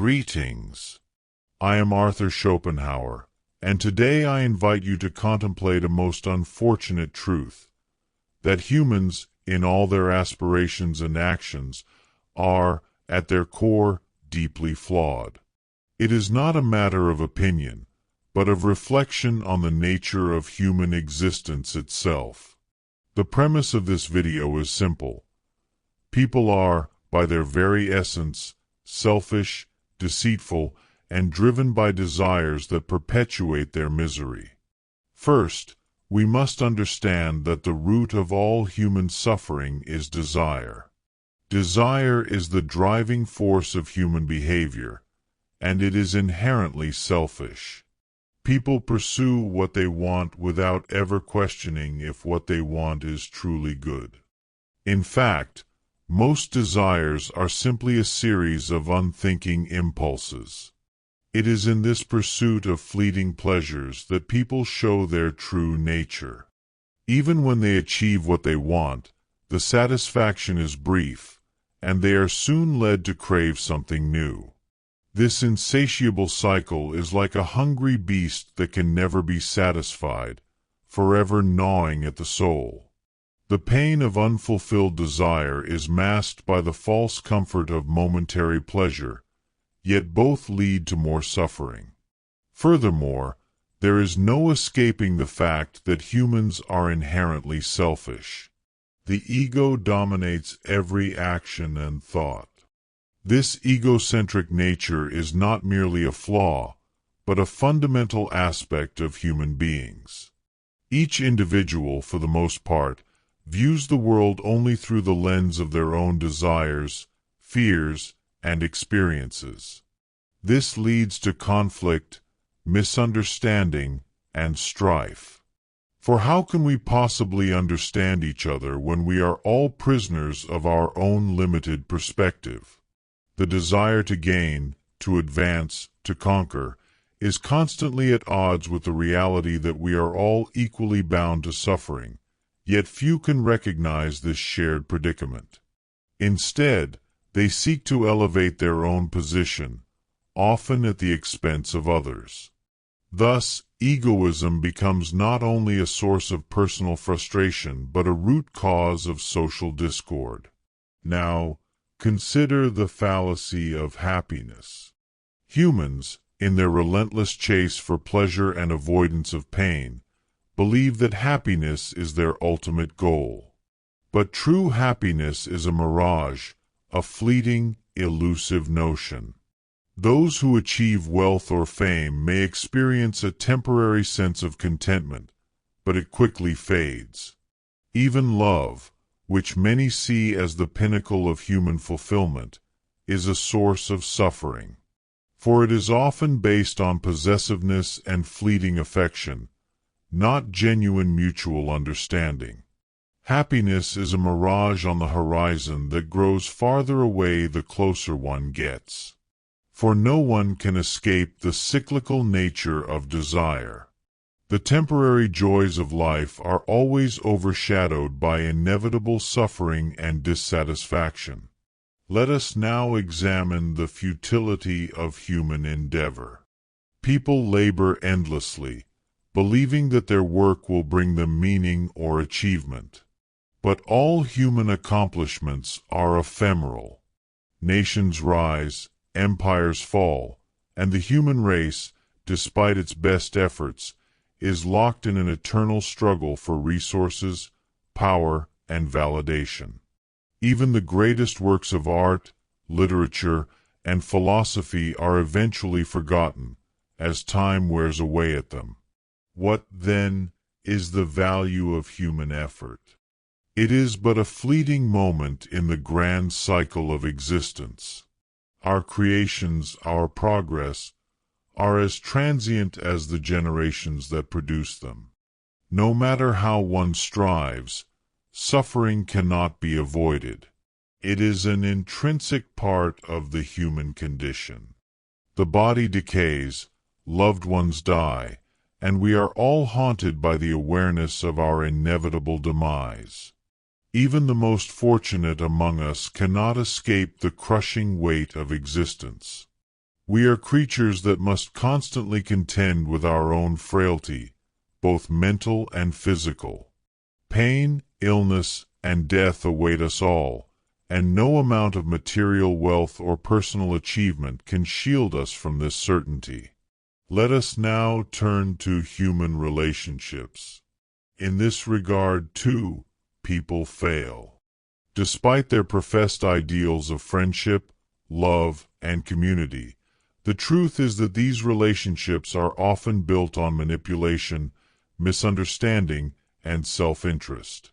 Greetings. I am Arthur Schopenhauer, and today I invite you to contemplate a most unfortunate truth, that humans, in all their aspirations and actions, are, at their core, deeply flawed. It is not a matter of opinion, but of reflection on the nature of human existence itself. The premise of this video is simple. People are, by their very essence, selfish, deceitful, and driven by desires that perpetuate their misery. First, we must understand that the root of all human suffering is desire. Desire is the driving force of human behavior, and it is inherently selfish. People pursue what they want without ever questioning if what they want is truly good. In fact, most desires are simply a series of unthinking impulses. It is in this pursuit of fleeting pleasures that people show their true nature. Even when they achieve what they want, the satisfaction is brief, and they are soon led to crave something new. This insatiable cycle is like a hungry beast that can never be satisfied, forever gnawing at the soul. The pain of unfulfilled desire is masked by the false comfort of momentary pleasure, yet both lead to more suffering. Furthermore, there is no escaping the fact that humans are inherently selfish. The ego dominates every action and thought. This egocentric nature is not merely a flaw, but a fundamental aspect of human beings. Each individual, for the most part, views the world only through the lens of their own desires, fears, and experiences. This leads to conflict, misunderstanding, and strife. For how can we possibly understand each other when we are all prisoners of our own limited perspective? The desire to gain, to advance, to conquer, is constantly at odds with the reality that we are all equally bound to suffering. Yet few can recognize this shared predicament. Instead, they seek to elevate their own position, often at the expense of others. Thus, egoism becomes not only a source of personal frustration, but a root cause of social discord. Now, consider the fallacy of happiness. Humans, in their relentless chase for pleasure and avoidance of pain, believe that happiness is their ultimate goal. But true happiness is a mirage, a fleeting, elusive notion. Those who achieve wealth or fame may experience a temporary sense of contentment, but it quickly fades. Even love, which many see as the pinnacle of human fulfillment, is a source of suffering. For it is often based on possessiveness and fleeting affection, not genuine mutual understanding. Happiness is a mirage on the horizon that grows farther away the closer one gets. For no one can escape the cyclical nature of desire. The temporary joys of life are always overshadowed by inevitable suffering and dissatisfaction. Let us now examine the futility of human endeavor. People labor endlessly, believing that their work will bring them meaning or achievement. But all human accomplishments are ephemeral. Nations rise, empires fall, and the human race, despite its best efforts, is locked in an eternal struggle for resources, power, and validation. Even the greatest works of art, literature, and philosophy are eventually forgotten, as time wears away at them. What, then, is the value of human effort? It is but a fleeting moment in the grand cycle of existence. Our creations, our progress, are as transient as the generations that produce them. No matter how one strives, suffering cannot be avoided. It is an intrinsic part of the human condition. The body decays, loved ones die, and we are all haunted by the awareness of our inevitable demise. Even the most fortunate among us cannot escape the crushing weight of existence. We are creatures that must constantly contend with our own frailty, both mental and physical. Pain, illness, and death await us all, and no amount of material wealth or personal achievement can shield us from this certainty. Let us now turn to human relationships. In this regard, too, people fail. Despite their professed ideals of friendship, love, and community, the truth is that these relationships are often built on manipulation, misunderstanding, and self-interest.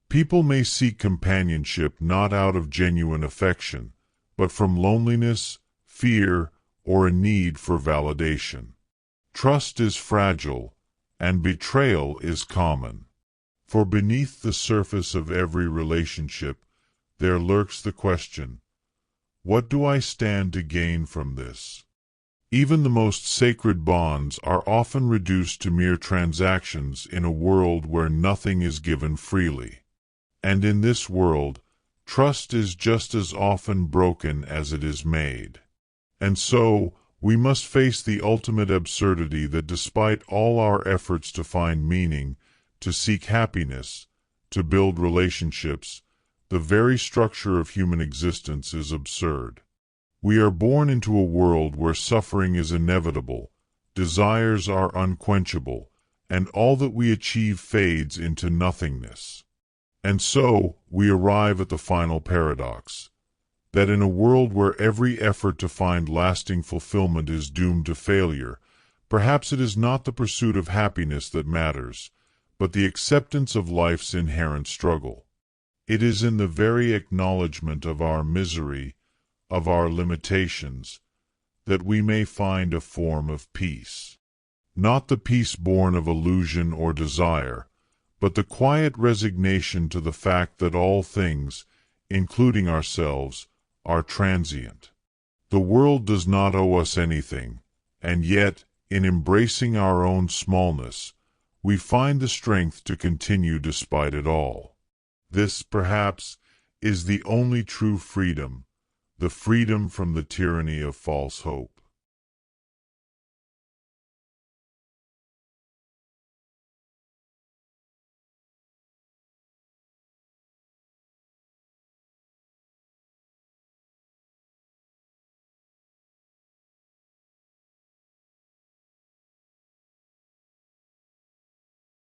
People may seek companionship not out of genuine affection, but from loneliness, fear, or a need for validation. Trust is fragile, and betrayal is common. For beneath the surface of every relationship, there lurks the question, what do I stand to gain from this? Even the most sacred bonds are often reduced to mere transactions in a world where nothing is given freely. And in this world, trust is just as often broken as it is made. And so, we must face the ultimate absurdity that despite all our efforts to find meaning, to seek happiness, to build relationships, the very structure of human existence is absurd. We are born into a world where suffering is inevitable, desires are unquenchable, and all that we achieve fades into nothingness. And so, we arrive at the final paradox, that in a world where every effort to find lasting fulfillment is doomed to failure, perhaps it is not the pursuit of happiness that matters, but the acceptance of life's inherent struggle. It is in the very acknowledgement of our misery, of our limitations, that we may find a form of peace. Not the peace born of illusion or desire, but the quiet resignation to the fact that all things, including ourselves, are transient. The world does not owe us anything, and yet, in embracing our own smallness, we find the strength to continue despite it all. This, perhaps, is the only true freedom, the freedom from the tyranny of false hope.